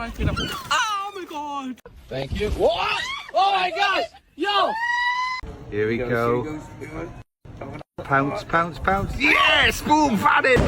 Oh my god! Thank you. What? Oh my gosh! Yo! Here we go. Pounce, pounce, pounce. Yes! Boom! Found it!